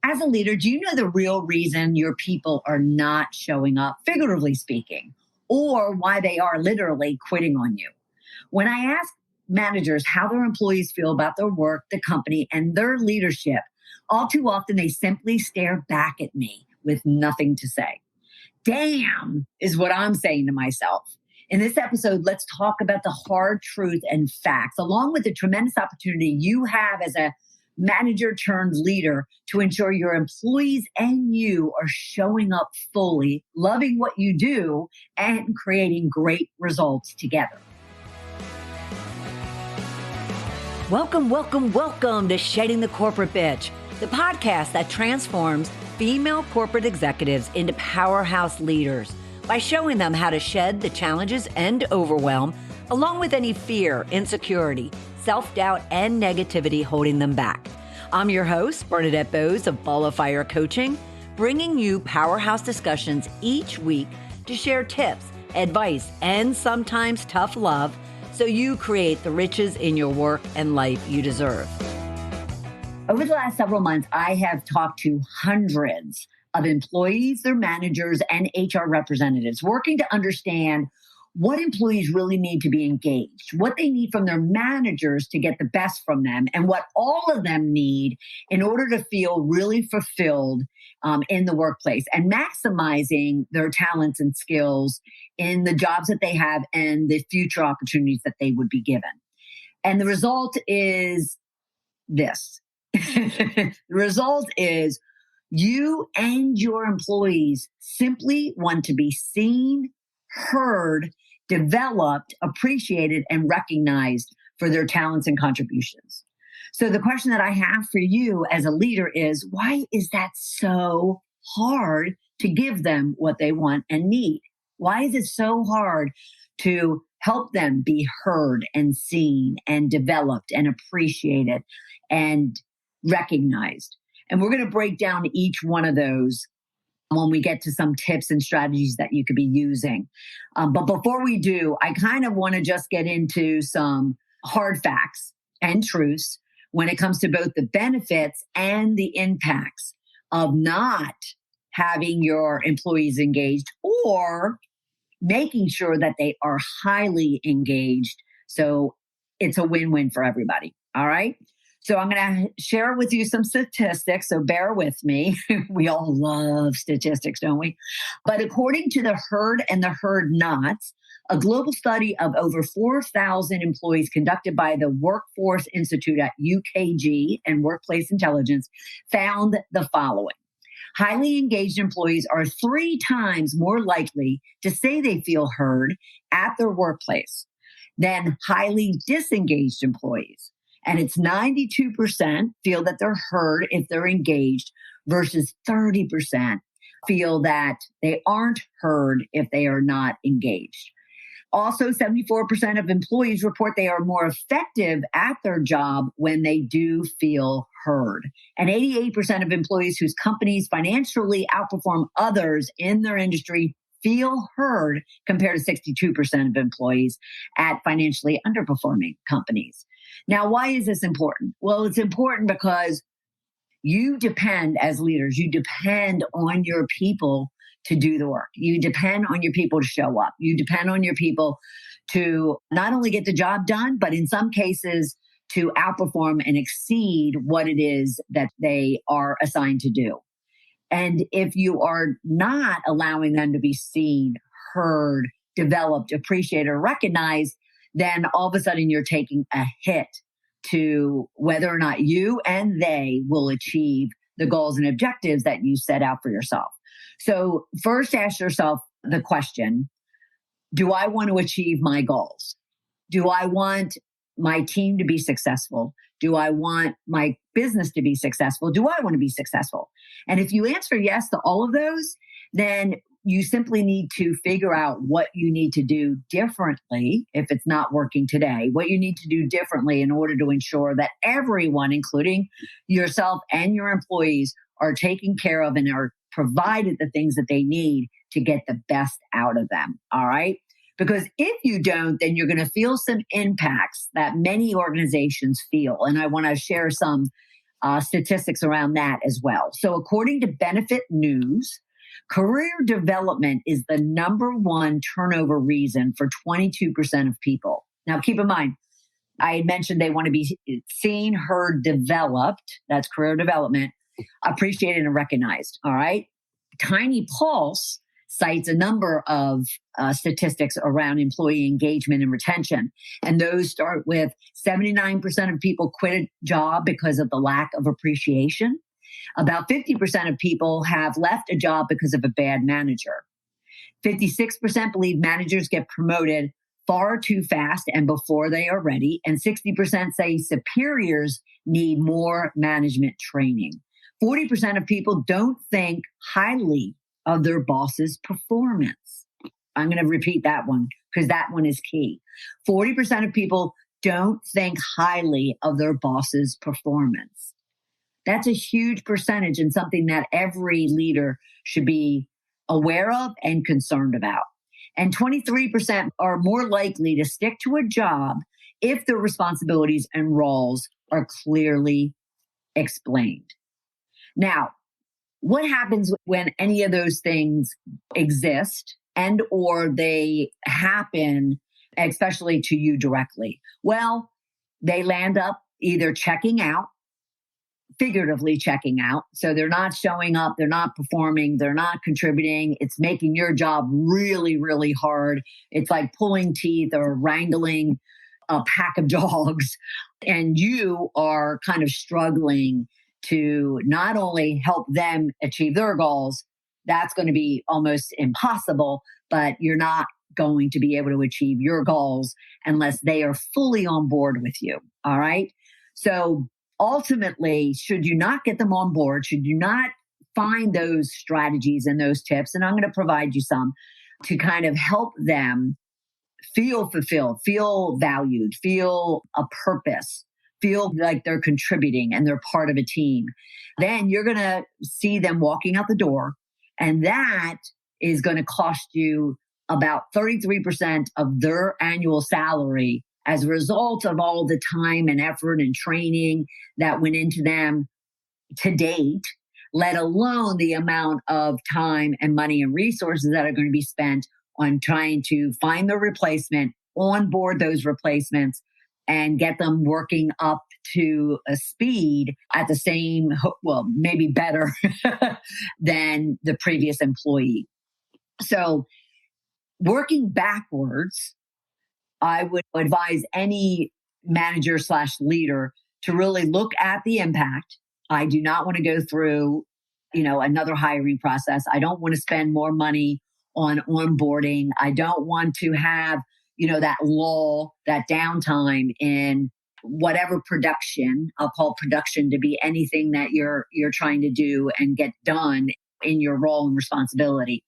As a leader, do you know the real reason your people are not showing up, figuratively speaking, or why they are literally quitting on you? When I ask managers how their employees feel about their work, the company, and their leadership, all too often they simply stare back at me with nothing to say. Damn, is what I'm saying to myself. In this episode, let's talk about the hard truth and facts, along with the tremendous opportunity you have as a manager turned leader to ensure your employees and you are showing up fully, loving what you do, and creating great results together. Welcome to Shedding the Corporate Bitch, the podcast that transforms female corporate executives into powerhouse leaders by showing them how to shed the challenges and overwhelm, along with any fear, insecurity, self-doubt, and negativity holding them back. I'm your host, Bernadette Bose of Ball of Fire Coaching, bringing you powerhouse discussions each week to share tips, advice, and sometimes tough love so you create the riches in your work and life you deserve. Over the last several months, I have talked to hundreds of employees, their managers, and HR representatives working to understand what employees really need to be engaged, what they need from their managers to get the best from them, and what all of them need in order to feel really fulfilled in the workplace and maximizing their talents and skills in the jobs that they have and the future opportunities that they would be given. And the result is this. The result is you and your employees simply want to be seen, heard, developed, appreciated, and recognized for their talents and contributions. So the question that I have for you as a leader is, why is that so hard to give them what they want and need? Why is it so hard to help them be heard and seen and developed and appreciated and recognized? And we're going to break down each one of those when we get to some tips and strategies that you could be using. But before we do, I kind of want to just get into some hard facts and truths when it comes to both the benefits and the impacts of not having your employees engaged or making sure that they are highly engaged. So it's a win-win for everybody. All right. So I'm going to share with you some statistics, so bear with me. We all love statistics, don't we? But according to the Heard and the Heard Nots, a global study of over 4,000 employees conducted by the Workforce Institute at UKG and Workplace Intelligence found the following. Highly engaged employees are 3 times more likely to say they feel heard at their workplace than highly disengaged employees. And it's 92% feel that they're heard if they're engaged versus 30% feel that they aren't heard if they are not engaged. Also, 74% of employees report they are more effective at their job when they do feel heard. And 88% of employees whose companies financially outperform others in their industry feel heard compared to 62% of employees at financially underperforming companies. Now, why is this important? Well, it's important because you depend as leaders, you depend on your people to do the work. You depend on your people to show up. You depend on your people to not only get the job done, but in some cases to outperform and exceed what it is that they are assigned to do. And if you are not allowing them to be seen, heard, developed, appreciated, or recognized, then all of a sudden you're taking a hit to whether or not you and they will achieve the goals and objectives that you set out for yourself. So first ask yourself the question, do I want to achieve my goals? Do I want my team to be successful? Do I want my business to be successful? Do I want to be successful? And if you answer yes to all of those, then you simply need to figure out what you need to do differently if it's not working today, what you need to do differently in order to ensure that everyone, including yourself and your employees, are taken care of and are provided the things that they need to get the best out of them. All right. Because if you don't, then you're going to feel some impacts that many organizations feel. And I want to share some statistics around that as well. So according to Benefit News, career development is the number one turnover reason for 22% of people. Now, keep in mind, I had mentioned they want to be seen, heard, developed. That's career development, appreciated and recognized. All right. Tiny Pulse cites a number of statistics around employee engagement and retention. And those start with 79% of people quit a job because of the lack of appreciation. About 50% of people have left a job because of a bad manager. 56% believe managers get promoted far too fast and before they are ready. And 60% say superiors need more management training. 40% of people don't think highly of their boss's performance. I'm going to repeat that one because that one is key. 40% of people don't think highly of their boss's performance. That's a huge percentage and something that every leader should be aware of and concerned about. And 23% are more likely to stick to a job if their responsibilities and roles are clearly explained. Now, what happens when any of those things exist and or they happen, especially to you directly? Well, they land up either checking out, figuratively checking out. So they're not showing up, they're not performing, they're not contributing. It's making your job really, really hard. It's like pulling teeth or wrangling a pack of dogs. And you are kind of struggling to not only help them achieve their goals, that's going to be almost impossible, but you're not going to be able to achieve your goals unless they are fully on board with you. All right. So ultimately, should you not get them on board, should you not find those strategies and those tips, and I'm going to provide you some to kind of help them feel fulfilled, feel valued, feel a purpose, feel like they're contributing and they're part of a team, then you're going to see them walking out the door. And that is going to cost you about 33% of their annual salary as a result of all the time and effort and training that went into them to date, let alone the amount of time and money and resources that are going to be spent on trying to find the replacement, onboard those replacements, and get them working up to a speed at the same, well, maybe better than the previous employee. So working backwards, I would advise any manager / leader to really look at the impact. I do not want to go through, another hiring process. I don't want to spend more money on onboarding. I don't want to have, that lull, that downtime in whatever production. I'll call production to be anything that you're trying to do and get done in your role and responsibility.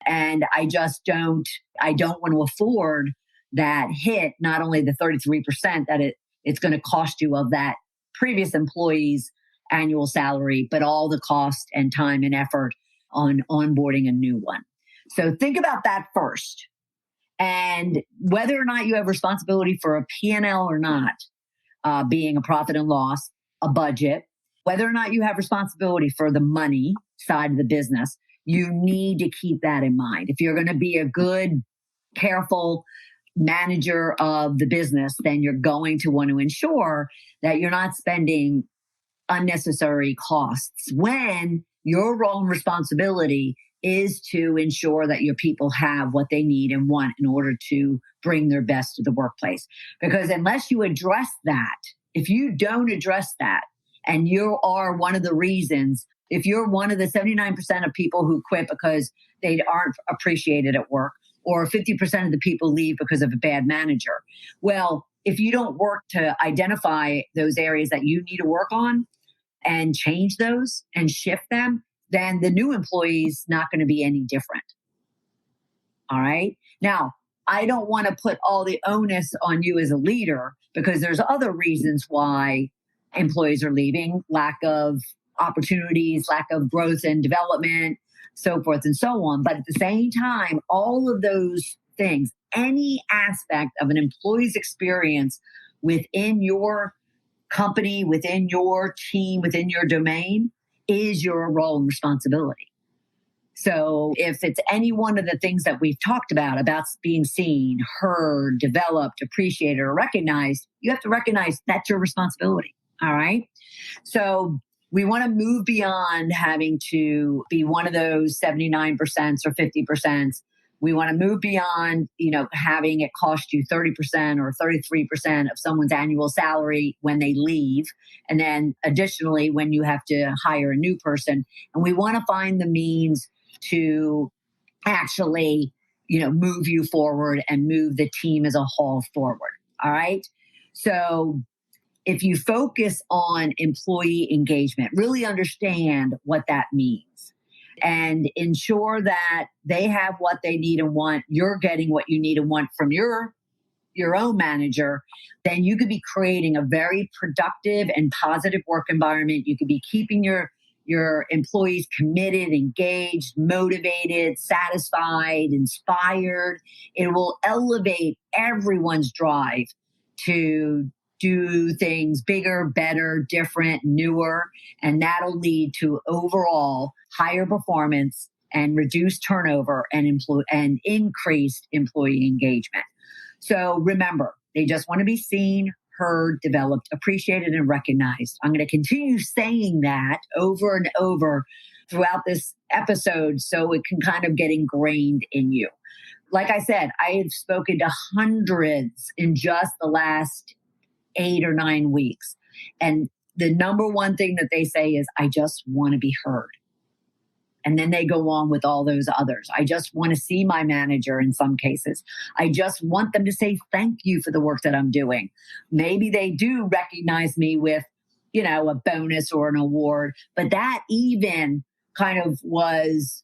And I don't want to afford that hit, not only the 33% that it's going to cost you of that previous employee's annual salary, but all the cost and time and effort on onboarding a new one. So think about that first. And whether or not you have responsibility for a P&L or not, being a profit and loss, a budget, whether or not you have responsibility for the money side of the business, you need to keep that in mind. If you're going to be a good, careful manager of the business, then you're going to want to ensure that you're not spending unnecessary costs when your role and responsibility is to ensure that your people have what they need and want in order to bring their best to the workplace. Because unless you address that, if you don't address that, and you are one of the reasons, if you're one of the 79% of people who quit because they aren't appreciated at work, or 50% of the people leave because of a bad manager, well, if you don't work to identify those areas that you need to work on and change those and shift them, then the new employee is not going to be any different. All right. Now, I don't want to put all the onus on you as a leader because there's other reasons why employees are leaving: lack of opportunities, lack of growth and development, so forth and so on. But at the same time, all of those things, any aspect of an employee's experience within your company, within your team, within your domain is your role and responsibility. So if it's any one of the things that we've talked about being seen, heard, developed, appreciated, or recognized, you have to recognize that's your responsibility. All right. So we want to move beyond having to be one of those 79% or 50%. We want to move beyond, having it cost you 30% or 33% of someone's annual salary when they leave. And then additionally, when you have to hire a new person. And we want to find the means to actually, move you forward and move the team as a whole forward. All right. So if you focus on employee engagement, really understand what that means and ensure that they have what they need and want, you're getting what you need and want from your own manager, then you could be creating a very productive and positive work environment. You could be keeping your employees committed, engaged, motivated, satisfied, inspired. It will elevate everyone's drive to do things bigger, better, different, newer, and that'll lead to overall higher performance and reduced turnover and increased employee engagement. So remember, they just want to be seen, heard, developed, appreciated, and recognized. I'm going to continue saying that over and over throughout this episode so it can kind of get ingrained in you. Like I said, I have spoken to hundreds in just the last 8 or 9 weeks. And the number one thing that they say is, I just want to be heard. And then they go on with all those others. I just want to see my manager in some cases. I just want them to say thank you for the work that I'm doing. Maybe they do recognize me with, a bonus or an award, but that even kind of was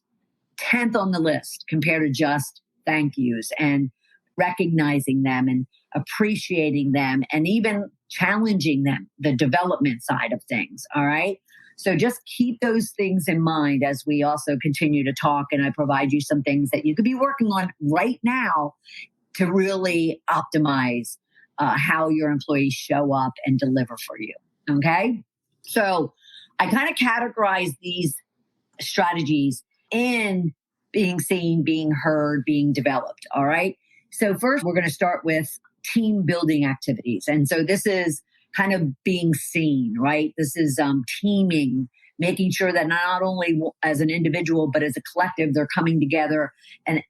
10th on the list compared to just thank yous and recognizing them and appreciating them and even challenging them, the development side of things. All right. So just keep those things in mind as we also continue to talk, and I provide you some things that you could be working on right now to really optimize how your employees show up and deliver for you. Okay. So I kind of categorize these strategies in being seen, being heard, being developed. All right. So first, we're going to start with team building activities. And so this is kind of being seen, right? This is teaming, making sure that not only as an individual, but as a collective, they're coming together and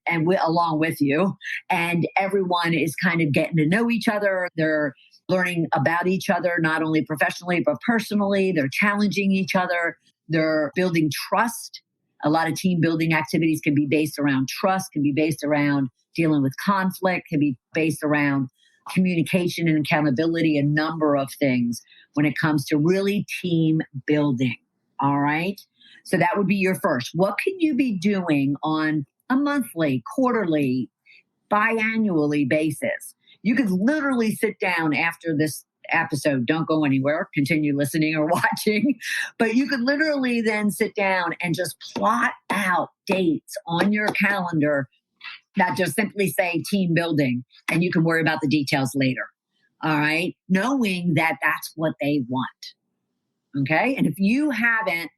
along with you. And everyone is kind of getting to know each other. They're learning about each other, not only professionally, but personally. They're challenging each other. They're building trust. A lot of team building activities can be based around trust, can be based around dealing with conflict, can be based around communication and accountability, a number of things when it comes to really team building. All right. So that would be your first. What can you be doing on a monthly, quarterly, biannually basis? You could literally sit down after this episode. Don't go anywhere. Continue listening or watching. But you could literally then sit down and just plot out dates on your calendar, not just simply say team building, and you can worry about the details later. All right. Knowing that that's what they want. Okay. And if you haven't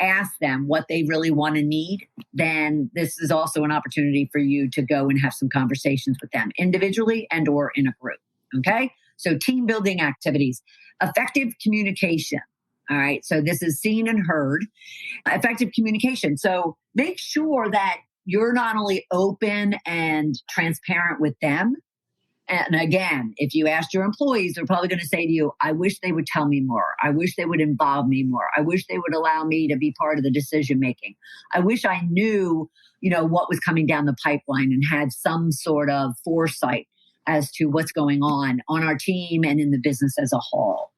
asked them what they really want and need, then this is also an opportunity for you to go and have some conversations with them individually and or in a group. Okay. So team building activities, effective communication. All right. So this is seen and heard. Effective communication. So make sure that you're not only open and transparent with them. And again, if you ask your employees, they're probably going to say to you, I wish they would tell me more. I wish they would involve me more. I wish they would allow me to be part of the decision making. I wish I knew, what was coming down the pipeline and had some sort of foresight as to what's going on our team and in the business as a whole.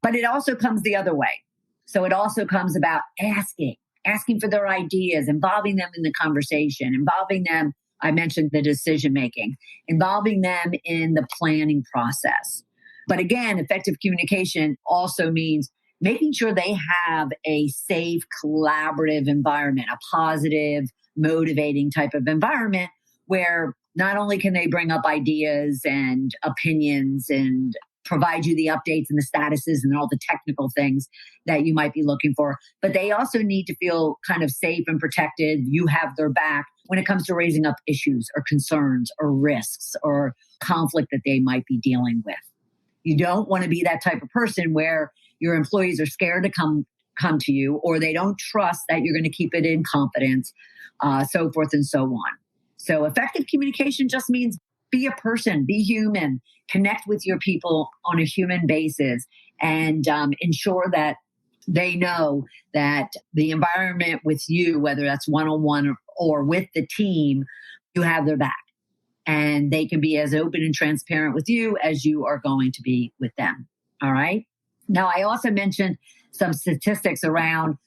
But it also comes the other way. So it also comes about asking for their ideas, involving them in the conversation, involving them, I mentioned the decision making, involving them in the planning process. But again, effective communication also means making sure they have a safe, collaborative environment, a positive, motivating type of environment where not only can they bring up ideas and opinions and provide you the updates and the statuses and all the technical things that you might be looking for. But they also need to feel kind of safe and protected. You have their back when it comes to raising up issues or concerns or risks or conflict that they might be dealing with. You don't want to be that type of person where your employees are scared to come to you, or they don't trust that you're going to keep it in confidence, so forth and so on. So effective communication just means be a person, be human, connect with your people on a human basis, and ensure that they know that the environment with you, whether that's one-on-one or with the team, you have their back. And they can be as open and transparent with you as you are going to be with them. All right. Now, I also mentioned some statistics around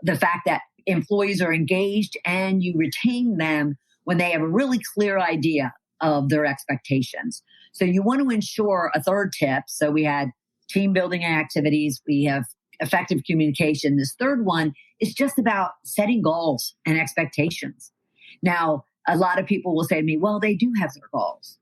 the fact that employees are engaged and you retain them when they have a really clear idea of their expectations. So you want to ensure a third tip. So we had team building activities. We have effective communication. This third one is just about setting goals and expectations. Now, a lot of people will say to me, well, they do have their goals.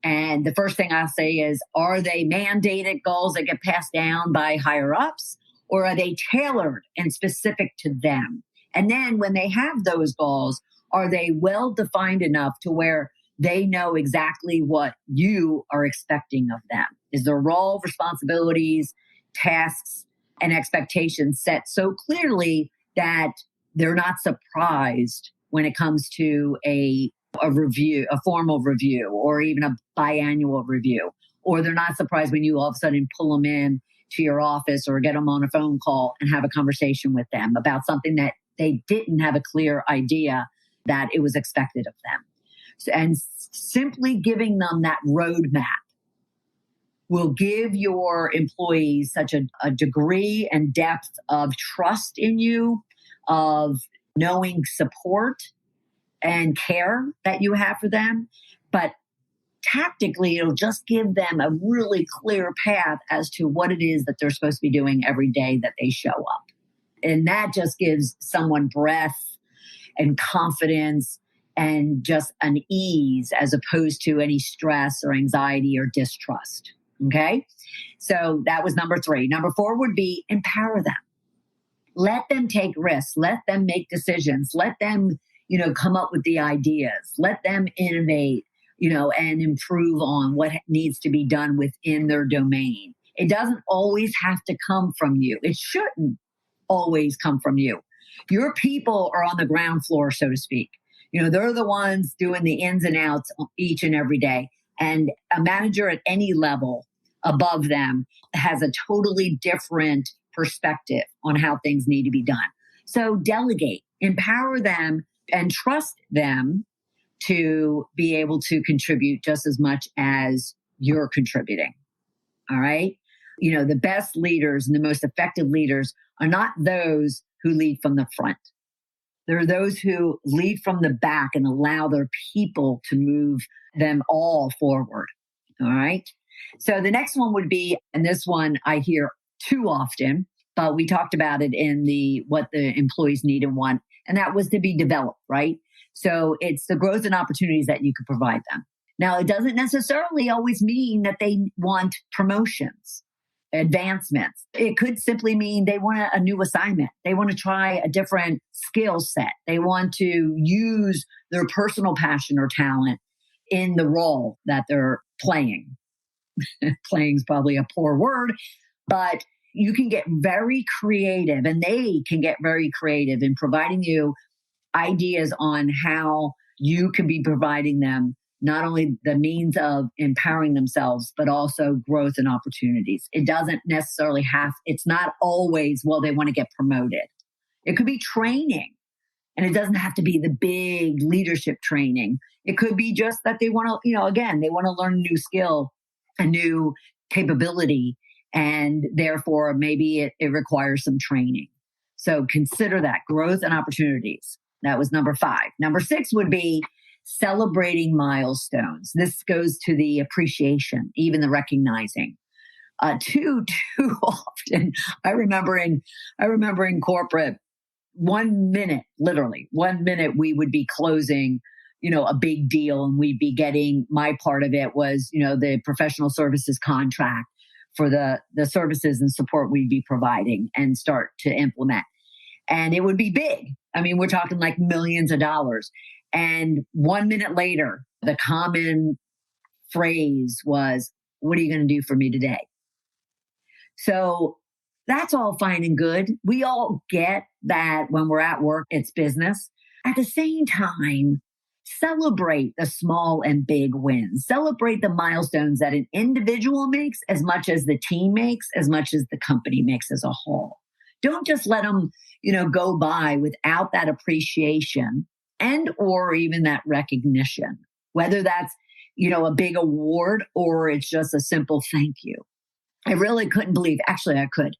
And the first thing I'll say is, are they mandated goals that get passed down by higher ups, or are they tailored and specific to them? And then when they have those goals, are they well defined enough to where they know exactly what you are expecting of them? Is their role, responsibilities, tasks, and expectations set so clearly that they're not surprised when it comes to a review, a formal review, or even a biannual review, or they're not surprised when you all of a sudden pull them in to your office or get them on a phone call and have a conversation with them about something that they didn't have a clear idea that it was expected of them. So, and simply giving them that roadmap will give your employees such a degree and depth of trust in you, of knowing support and care that you have for them. But tactically, it'll just give them a really clear path as to what it is that they're supposed to be doing every day that they show up. And that just gives someone breadth and confidence and just an ease as opposed to any stress or anxiety or distrust. Okay? So that was number 3. Number 4 would be empower them. Let them take risks. Let them make decisions. Let them, come up with the ideas. Let them innovate, and improve on what needs to be done within their domain. It doesn't always have to come from you. It shouldn't always come from you. Your people are on the ground floor, so to speak. They're the ones doing the ins and outs each and every day. And a manager at any level above them has a totally different perspective on how things need to be done. So delegate, empower them, and trust them to be able to contribute just as much as you're contributing. All right. The best leaders and the most effective leaders are not those who lead from the front. There are those who lead from the back and allow their people to move them all forward. All right. So the next one would be, and this one I hear too often, but we talked about it in what the employees need and want, and that was to be developed, right? So it's the growth and opportunities that you could provide them. Now, it doesn't necessarily always mean that they want promotions, advancements. It could simply mean they want a new assignment. They want to try a different skill set. They want to use their personal passion or talent in the role that they're playing. Playing is probably a poor word, but you can get very creative, and they can get very creative in providing you ideas on how you can be providing them not only the means of empowering themselves, but also growth and opportunities. It doesn't necessarily it's not always, well, they want to get promoted. It could be training, and it doesn't have to be the big leadership training. It could be just that they want to, again, they want to learn a new skill, a new capability, and therefore maybe it requires some training. So consider that growth and opportunities. That was number 5. Number 6 would be celebrating milestones. This goes to the appreciation, even the recognizing. Too often, I remember in corporate, 1 minute, literally 1 minute, we would be closing, a big deal, and we'd be getting, my part of it was, the professional services contract for the services and support we'd be providing and start to implement. And it would be big. I mean, we're talking like millions of dollars. And 1 minute later, the common phrase was, "What are you going to do for me today?" So that's all fine and good. We all get that when we're at work, it's business. At the same time, celebrate the small and big wins. Celebrate the milestones that an individual makes as much as the team makes, as much as the company makes as a whole. Don't just let them, go by without that appreciation and or even that recognition, whether that's, a big award or it's just a simple thank you. I really couldn't believe, actually I could,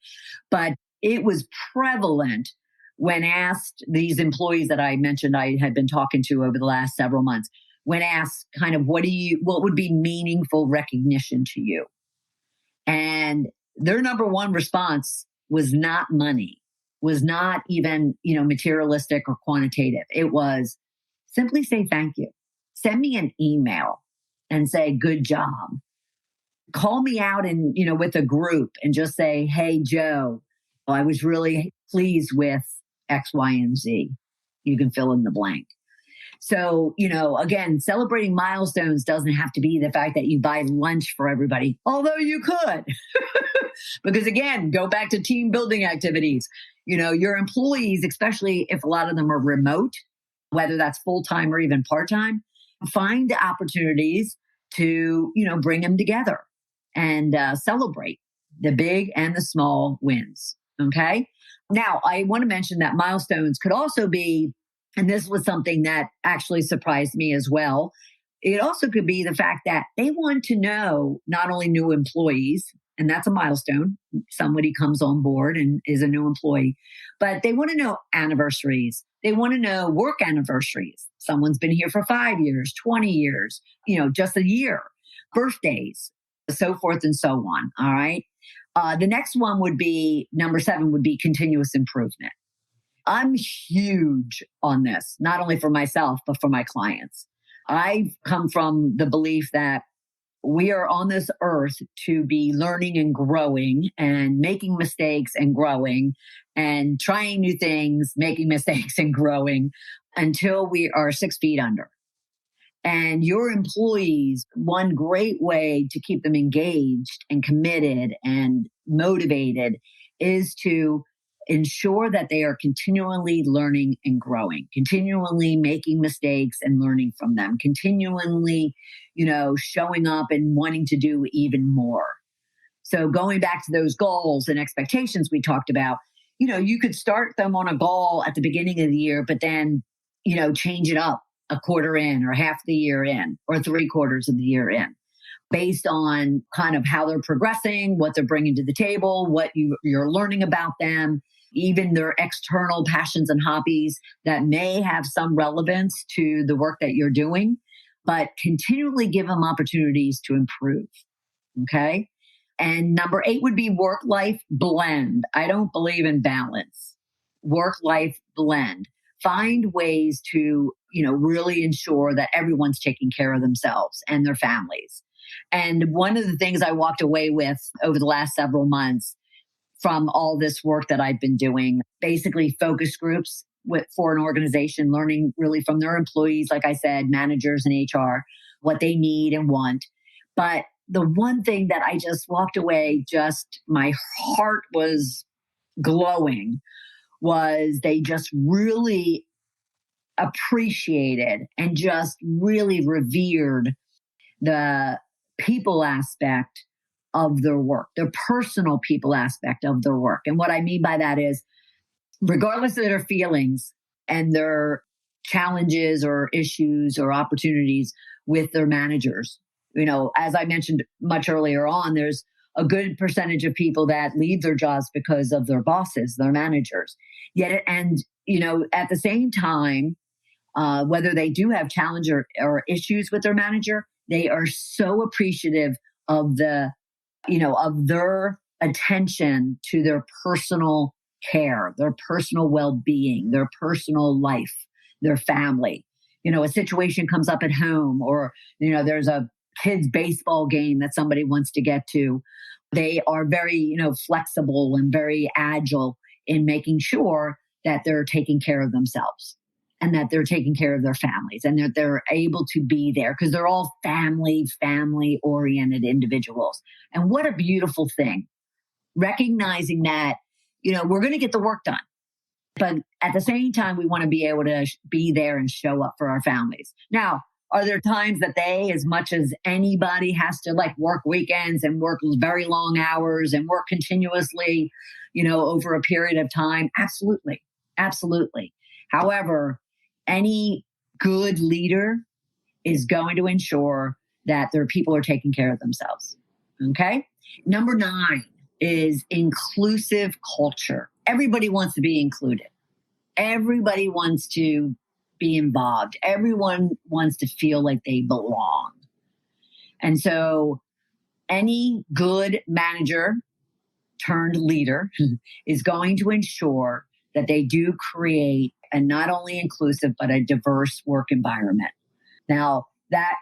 but it was prevalent when asked, these employees that I mentioned I had been talking to over the last several months, when asked kind of what would be meaningful recognition to you? And their number one response was not money, was not even, materialistic or quantitative. It was simply say thank you. Send me an email and say, good job. Call me out and, with a group and just say, hey, Joe, I was really pleased with X, Y, and Z. You can fill in the blank. So, again, celebrating milestones doesn't have to be the fact that you buy lunch for everybody, although you could. Because again, go back to team building activities. Your employees, especially if a lot of them are remote, whether that's full-time or even part-time, find opportunities to, bring them together and celebrate the big and the small wins. Okay. Now, I want to mention that milestones could also be, and this was something that actually surprised me as well. It also could be the fact that they want to know not only new employees, and that's a milestone. Somebody comes on board and is a new employee, but they want to know anniversaries. They want to know work anniversaries. Someone's been here for 5 years, 20 years, just a year, birthdays, so forth and so on. All right. The next one would be, number 7 would be continuous improvement. I'm huge on this, not only for myself, but for my clients. I've come from the belief that we are on this earth to be learning and growing and making mistakes and growing and trying new things, making mistakes and growing until we are 6 feet under. And your employees, one great way to keep them engaged and committed and motivated is to ensure that they are continually learning and growing, continually making mistakes and learning from them, continually, showing up and wanting to do even more. So going back to those goals and expectations we talked about, you could start them on a goal at the beginning of the year, but then, change it up a quarter in or half the year in or 3/4 of the year in, based on kind of how they're progressing, what they're bringing to the table, what you're learning about them, even their external passions and hobbies that may have some relevance to the work that you're doing, but continually give them opportunities to improve. Okay. And number 8 would be work-life blend. I don't believe in balance. Work-life blend. Find ways to, really ensure that everyone's taking care of themselves and their families. And one of the things I walked away with over the last several months from all this work that I've been doing, basically focus groups for an organization, learning really from their employees, like I said, managers and HR, what they need and want. But the one thing that I just walked away, just my heart was glowing, was they just really appreciated and just really revered the people aspect of their work, their personal people aspect of their work. And what I mean by that is, regardless of their feelings and their challenges or issues or opportunities with their managers, as I mentioned much earlier on, there's a good percentage of people that leave their jobs because of their bosses, their managers. Yet, and at the same time, whether they do have challenge or issues with their manager, they are so appreciative of of their attention to their personal care, their personal well-being, their personal life, their family. A situation comes up at home, or, there's a kids' baseball game that somebody wants to get to, They are very, flexible and very agile in making sure that they're taking care of themselves and that they're taking care of their families and that they're able to be there because they're all family oriented individuals. And what a beautiful thing, recognizing that, we're going to get the work done. But at the same time, we want to be able to be there and show up for our families. Now, are there times that they, as much as anybody, has to work weekends and work very long hours and work continuously, over a period of time? Absolutely. Absolutely. However, any good leader is going to ensure that their people are taking care of themselves. Okay. Number 9 is inclusive culture. Everybody wants to be included. Everybody wants to be involved. Everyone wants to feel like they belong. And so any good manager turned leader is going to ensure that they do create a not only inclusive, but a diverse work environment. Now, that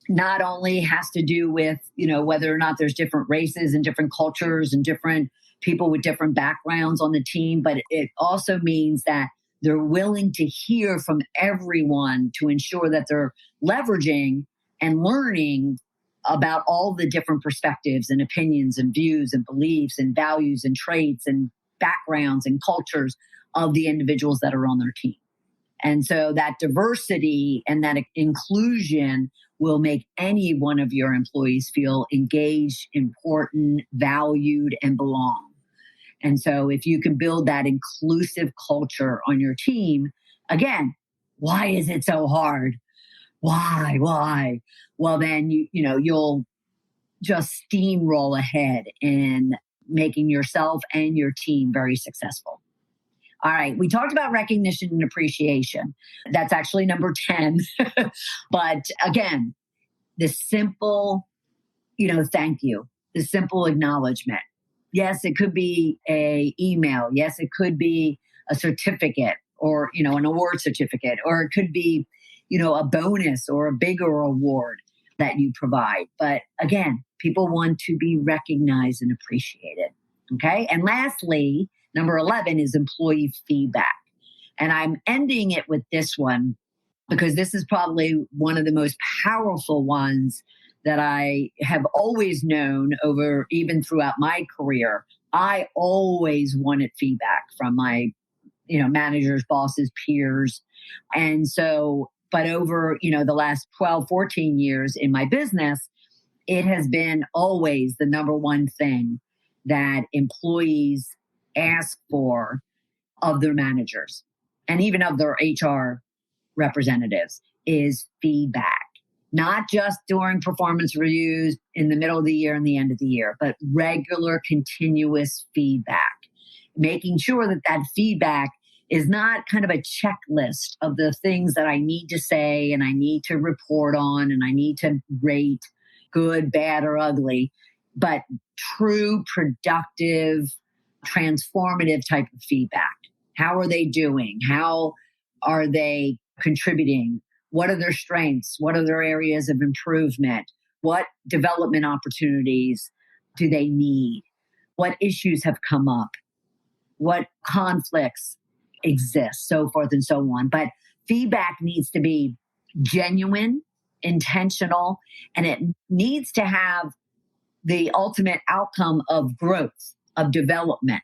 not only has to do with, whether or not there's different races and different cultures and different people with different backgrounds on the team, but it also means that they're willing to hear from everyone to ensure that they're leveraging and learning about all the different perspectives and opinions and views and beliefs and values and traits and backgrounds and cultures of the individuals that are on their team. And so that diversity and that inclusion will make any one of your employees feel engaged, important, valued, and belong. And so if you can build that inclusive culture on your team, again, why is it so hard? Why? Well, then you'll just steamroll ahead in making yourself and your team very successful. All right. We talked about recognition and appreciation. That's actually number 10. But again, the simple, thank you, the simple acknowledgement. Yes, it could be an email. Yes, it could be a certificate or, an award certificate, or it could be, a bonus or a bigger award that you provide. But again, people want to be recognized and appreciated. Okay. And lastly, number 11 is employee feedback. And I'm ending it with this one because this is probably one of the most powerful ones that I have always known over, even throughout my career. I always wanted feedback from my, managers, bosses, peers. And so, but over, the last 12, 14 years in my business, it has been always the number one thing that employees ask for of their managers and even of their HR representatives is feedback. Not just during performance reviews in the middle of the year and the end of the year, but regular, continuous feedback. Making sure that that feedback is not kind of a checklist of the things that I need to say and I need to report on and I need to rate good, bad, or ugly, but true, productive, transformative type of feedback. How are they doing? How are they contributing? What are their strengths? What are their areas of improvement? What development opportunities do they need? What issues have come up? What conflicts exist? So forth and so on. But feedback needs to be genuine, intentional, and it needs to have the ultimate outcome of growth, of development,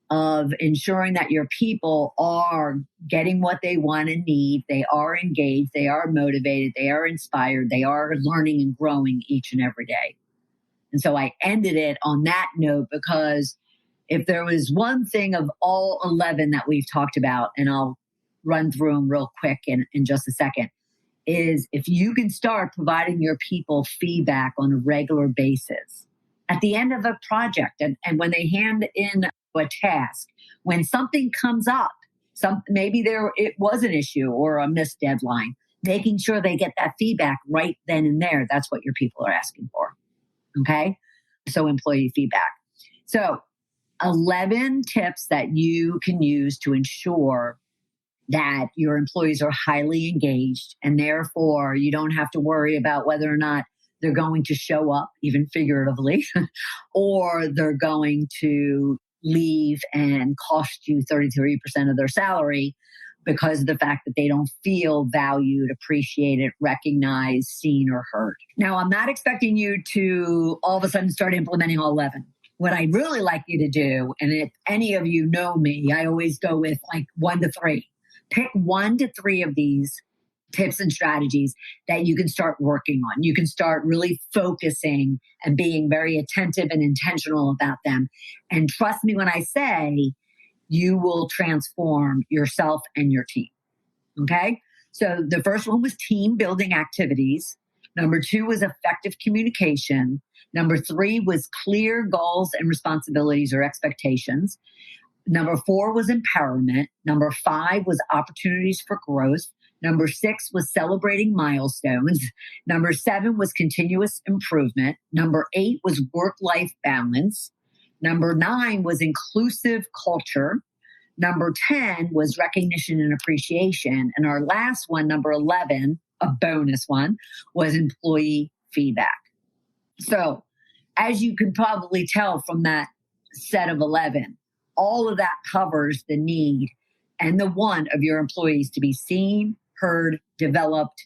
of ensuring that your people are getting what they want and need. They are engaged. They are motivated. They are inspired. They are learning and growing each and every day. And so I ended it on that note because if there was one thing of all 11 that we've talked about, and I'll run through them real quick in just a second, is if you can start providing your people feedback on a regular basis at the end of a project and when they hand in a task, when something comes up, maybe it was an issue or a missed deadline, making sure they get that feedback right then and there. That's what your people are asking for. Okay. So employee feedback. So 11 tips that you can use to ensure that your employees are highly engaged and therefore you don't have to worry about whether or not they're going to show up, even figuratively, or they're going to leave and cost you 33% of their salary because of the fact that they don't feel valued, appreciated, recognized, seen, or heard. Now, I'm not expecting you to all of a sudden start implementing all 11. What I'd really like you to do, and if any of you know me, I always go with like 1 to 3. Pick 1 to 3 of these tips and strategies that you can start working on. You can start really focusing and being very attentive and intentional about them. And trust me when I say you will transform yourself and your team. Okay? So the first one was team building activities. Number 2 was effective communication. Number 3 was clear goals and responsibilities or expectations. Number 4 was empowerment. Number 5 was opportunities for growth. Number 6 was celebrating milestones. Number 7 was continuous improvement. Number 8 was work-life balance. Number 9 was inclusive culture. Number 10 was recognition and appreciation. And our last one, number 11, a bonus one, was employee feedback. So as you can probably tell from that set of 11, all of that covers the need and the want of your employees to be seen, heard, developed,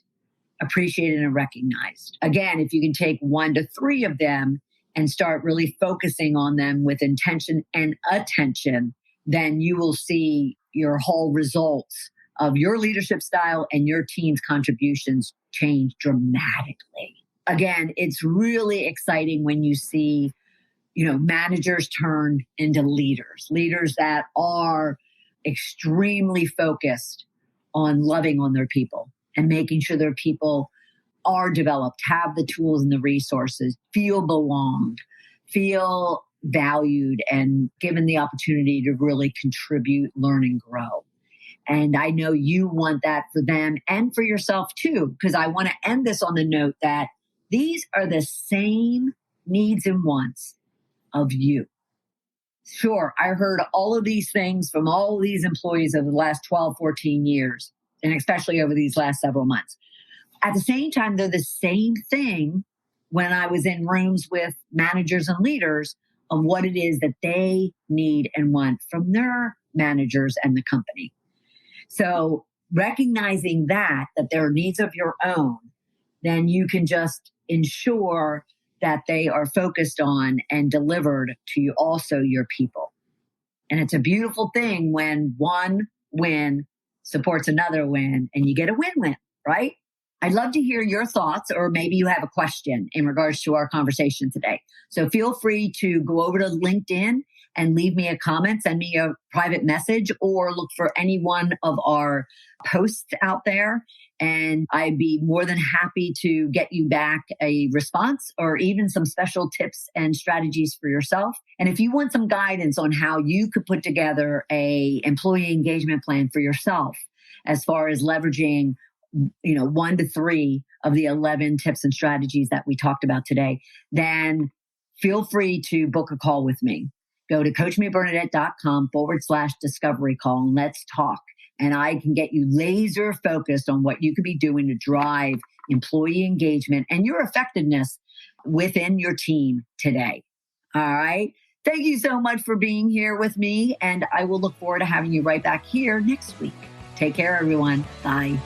appreciated, and recognized. Again, if you can take 1 to 3 of them and start really focusing on them with intention and attention, then you will see your whole results of your leadership style and your team's contributions change dramatically. Again, it's really exciting when you see, managers turn into leaders that are extremely focused on loving on their people and making sure their people are developed, have the tools and the resources, feel belonged, feel valued, and given the opportunity to really contribute, learn, and grow. And I know you want that for them and for yourself too, because I want to end this on the note that these are the same needs and wants of you. Sure, I heard all of these things from all of these employees over the last 12, 14 years, and especially over these last several months. At the same time, they're the same thing when I was in rooms with managers and leaders of what it is that they need and want from their managers and the company. So recognizing that there are needs of your own, then you can just ensure that they are focused on and delivered to you, also your people. And it's a beautiful thing when one win supports another win and you get a win-win, right? I'd love to hear your thoughts, or maybe you have a question in regards to our conversation today. So feel free to go over to LinkedIn and leave me a comment, send me a private message, or look for any one of our posts out there. And I'd be more than happy to get you back a response or even some special tips and strategies for yourself. And if you want some guidance on how you could put together a employee engagement plan for yourself, as far as leveraging 1 to 3 of the 11 tips and strategies that we talked about today, then feel free to book a call with me. Go to coachmebernadette.com/discovery call and let's talk. And I can get you laser focused on what you could be doing to drive employee engagement and your effectiveness within your team today. All right. Thank you so much for being here with me. And I will look forward to having you right back here next week. Take care, everyone. Bye.